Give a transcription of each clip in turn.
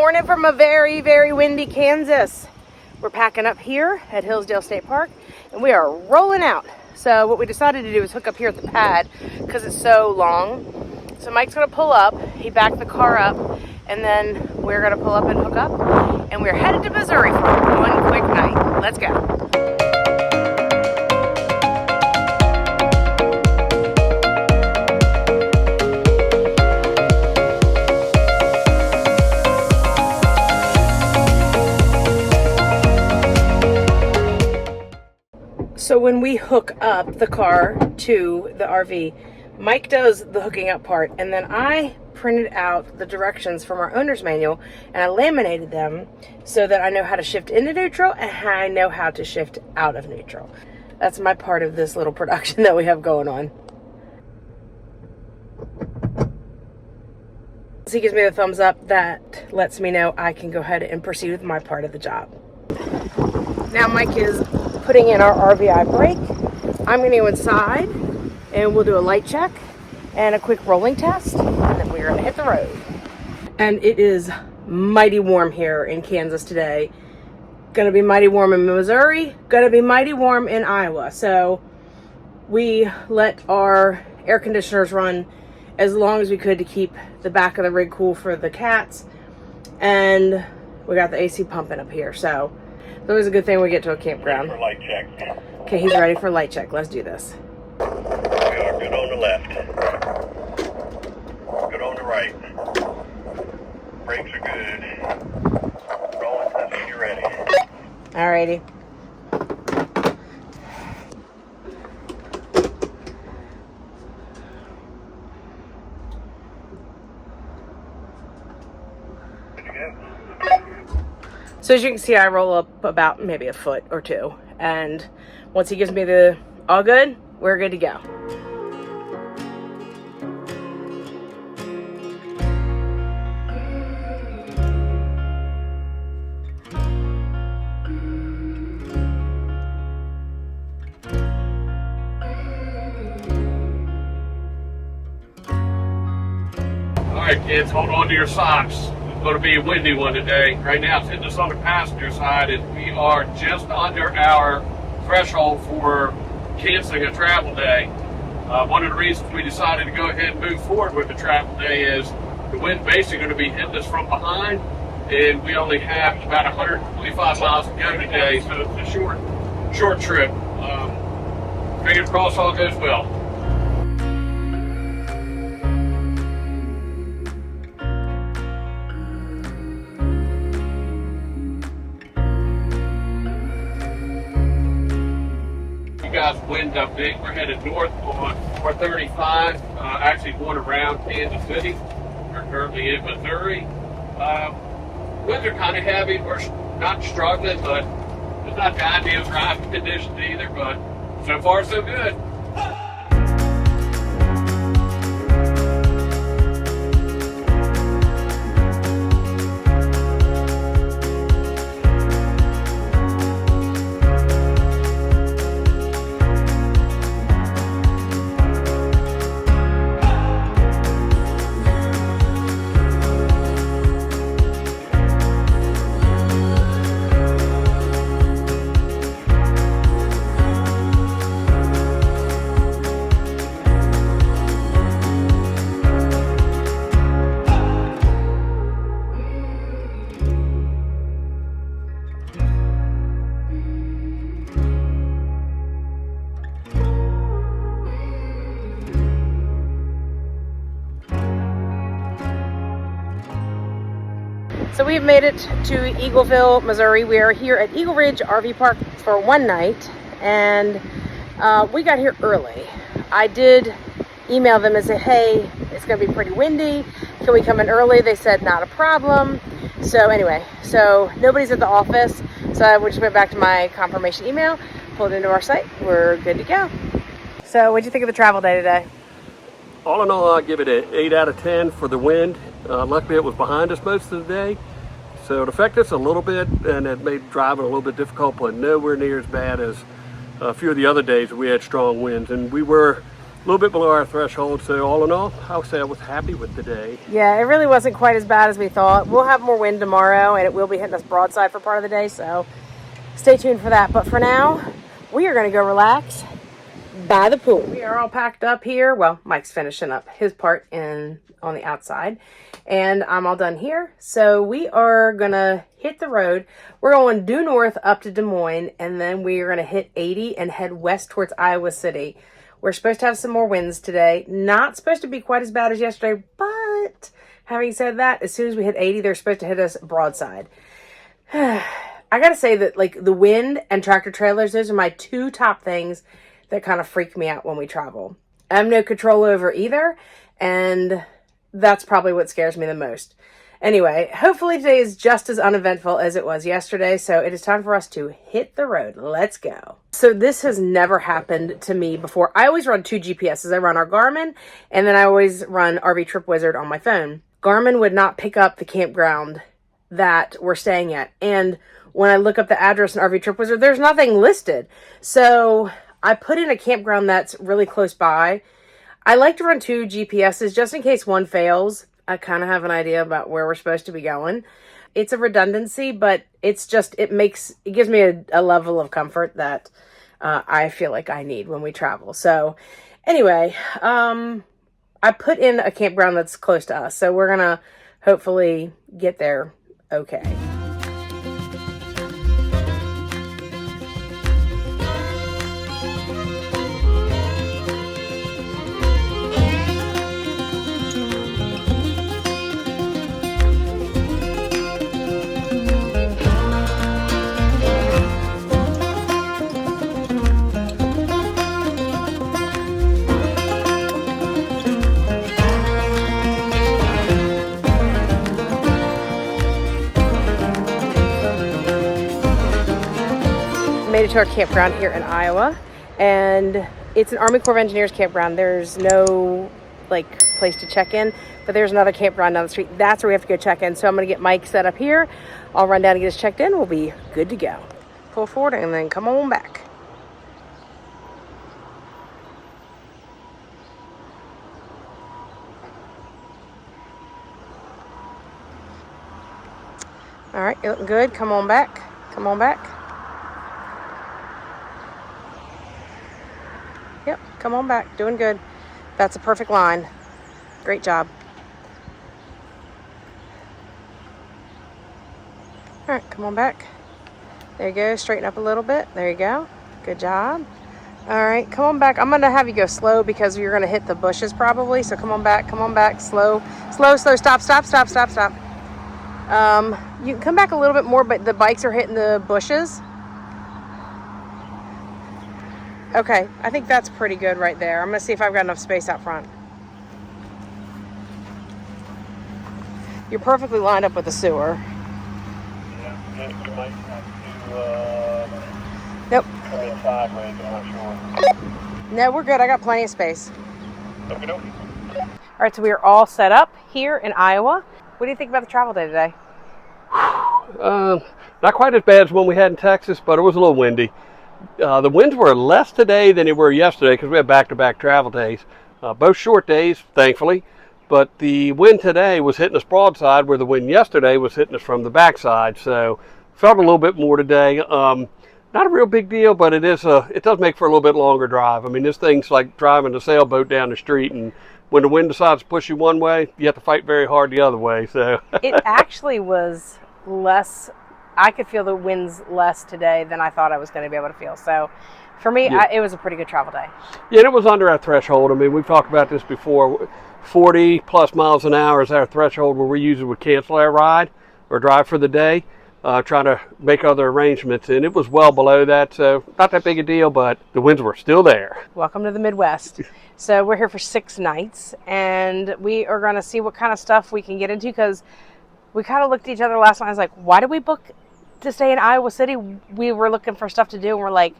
morning from a very, very windy Kansas. We're packing up here at Hillsdale State Park and we are rolling out. So what we decided to do is hook up here at the pad because it's so long. So Mike's gonna pull up, he backed the car up, and then we're gonna pull up and hook up. And we're headed to Missouri for one quick night. Let's go. So when we hook up the car to the RV, Mike does the hooking up part, and then I printed out the directions from our owner's manual and I laminated them so that I know how to shift into neutral and I know how to shift out of neutral. That's my part of this little production that we have going on. So he gives me the thumbs up. That lets me know I can go ahead and proceed with my part of the job. Now Mike is putting in our RVI brake. I'm going to go inside and we'll do a light check and a quick rolling test, and then we're going to hit the road. And it is mighty warm here in Kansas today. Going to be mighty warm in Missouri, going to be mighty warm in Iowa. So we let our air conditioners run as long as we could to keep the back of the rig cool for the cats, and we got the AC pumping up here. So it's always a good thing we get to a campground. For light check. Okay, he's ready for light check. Let's do this. We are good on the left. Good on the right. Brakes are good. Rolling when you're ready. Alrighty. Good to go. So as you can see, I roll up about maybe a foot or two, and once he gives me the all good, we're good to go. All right, kids, hold on to your socks. It's going to be a windy one today. Right now, it's hitting us on the passenger side, and we are just under our threshold for canceling a travel day. One of the reasons we decided to go ahead and move forward with the travel day is the wind basically going to be hitting us from behind, and we only have about 125 miles to go today, so it's a short trip. Fingers crossed all goes well. Guys, wind up big. We're headed north on 435, actually going around Kansas City. We're currently in Missouri. Winds are kind of heavy. We're not struggling, but it's not the ideal driving conditions either, but so far so good. So we've made it to Eagleville, Missouri. We are here at Eagle Ridge RV Park for one night, and we got here early. I did email them and say, hey, it's gonna be pretty windy. Can we come in early? They said not a problem. So anyway, so nobody's at the office. So I just went back to my confirmation email, pulled into our site. We're good to go. So what'd you think of the travel day today? All in all, I'll give it an 8 out of 10 for the wind. Luckily, it was behind us most of the day, so it affected us a little bit, and it made driving a little bit difficult, but nowhere near as bad as a few of the other days we had strong winds. And we were little bit below our threshold. So all in all, I would say I was happy with the day. Yeah, it really wasn't quite as bad as we thought. We'll have more wind tomorrow, and it will be hitting us broadside for part of the day, so stay tuned for that. But for now, we are going to go relax by the pool. We are all packed up here. Well, Mike's finishing up his part on the outside, and I'm all done here. So we are going to hit the road. We're going due north up to Des Moines, and then we are going to hit 80 and head west towards Iowa City. We're supposed to have some more winds today. Not supposed to be quite as bad as yesterday, but having said that, as soon as we hit 80, they're supposed to hit us broadside. I gotta say that, like, the wind and tractor trailers, those are my two top things that kind of freak me out when we travel. I have no control over either, and that's probably what scares me the most. Anyway, hopefully today is just as uneventful as it was yesterday, so it is time for us to hit the road. Let's go. So this has never happened to me before. I always run two GPSs. I run our Garmin, and then I always run RV Trip Wizard on my phone. Garmin would not pick up the campground that we're staying at, and when I look up the address in RV Trip Wizard, there's nothing listed. So I put in a campground that's really close by. I like to run two GPSs just in case one fails. I kind of have an idea about where we're supposed to be going. It's a redundancy, but it gives me a level of comfort that I feel like I need when we travel. So anyway, I put in a campground that's close to us. So we're going to hopefully get there okay. Made it to our campground here in Iowa, and it's an Army Corps of Engineers campground. There's no place to check in, but there's another campground down the street. That's where we have to go check in. So I'm going to get Mike set up here. I'll run down and get us checked in. We'll be good to go. Pull forward and then come on back. All right, you're looking good. Come on back. Come on back. Yep, come on back. Doing good. That's a perfect line. Great job. All right, come on back. There you go. Straighten up a little bit. There you go. Good job. All right, come on back. I'm going to have you go slow because you're going to hit the bushes probably. So come on back. Come on back. Slow, slow, slow. Stop, stop, stop, stop, stop. You can come back a little bit more, but the bikes are hitting the bushes. Okay, I think that's pretty good right there. I'm going to see if I've got enough space out front. You're perfectly lined up with the sewer. Yeah, you might have to Nope. come in sideways, I'm not sure. No, we're good. I got plenty of space. Okie dokie. All right, so we are all set up here in Iowa. What do you think about the travel day today? Not quite as bad as one we had in Texas, but it was a little windy. The winds were less today than they were yesterday because we had back-to-back travel days. Both short days, thankfully. But the wind today was hitting us broadside where the wind yesterday was hitting us from the backside. So felt a little bit more today. Not a real big deal, but it does make for a little bit longer drive. I mean, this thing's like driving a sailboat down the street, and when the wind decides to push you one way, you have to fight very hard the other way. So It actually was less. I could feel the winds less today than I thought I was going to be able to feel. So for me, Yeah. it was a pretty good travel day. Yeah, and it was under our threshold. I mean, we've talked about this before. 40 plus miles an hour is our threshold where we usually would cancel our ride or drive for the day, trying to make other arrangements. And it was well below that, so not that big a deal, but the winds were still there. Welcome to the Midwest. So we're here for 6 nights, and we are going to see what kind of stuff we can get into, because we kind of looked at each other last night. I was like, why did we book to stay in Iowa City? We were looking for stuff to do, and we're like,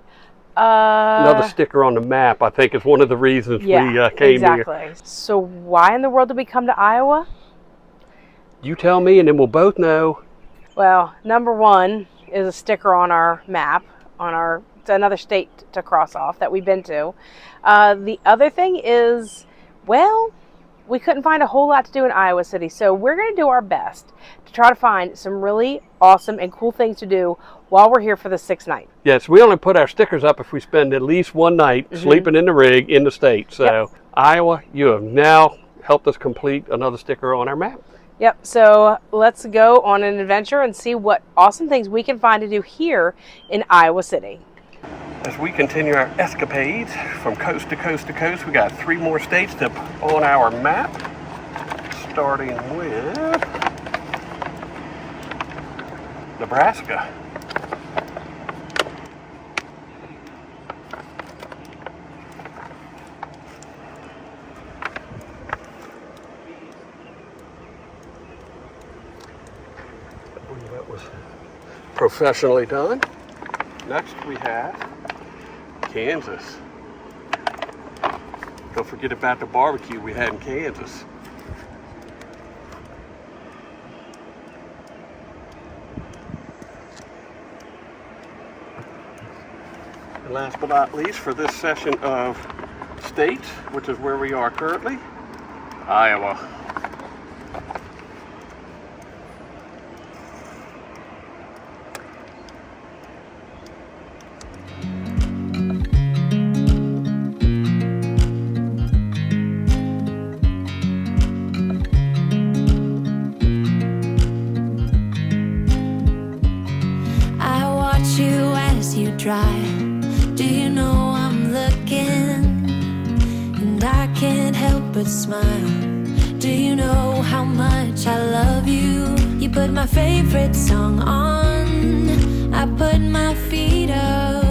Another sticker on the map, I think, is one of the reasons we came exactly. here. So why in the world did we come to Iowa? You tell me, and then we'll both know. Well, number one is a sticker on our map, on our It's another state to cross off that we've been to. The other thing is, well, we couldn't find a whole lot to do in Iowa City, so we're going to do our best to try to find some really awesome and cool things to do while we're here for the 6th night. Yes, we only put our stickers up if we spend at least one night sleeping in the rig in the state. So, Iowa, you have now helped us complete another sticker on our map. Yep, so let's go on an adventure and see what awesome things we can find to do here in Iowa City. As we continue our escapades from coast to coast to coast, we got 3 more states to on our map, starting with Nebraska. I believe that was professionally done. Next we have Kansas. Don't forget about the barbecue we had in Kansas. And last but not least, for this session of states, which is where we are currently, Iowa. Drive. Do you know I'm looking, and I can't help but smile. Do you know how much I love you? You put my favorite song on, I put my feet up,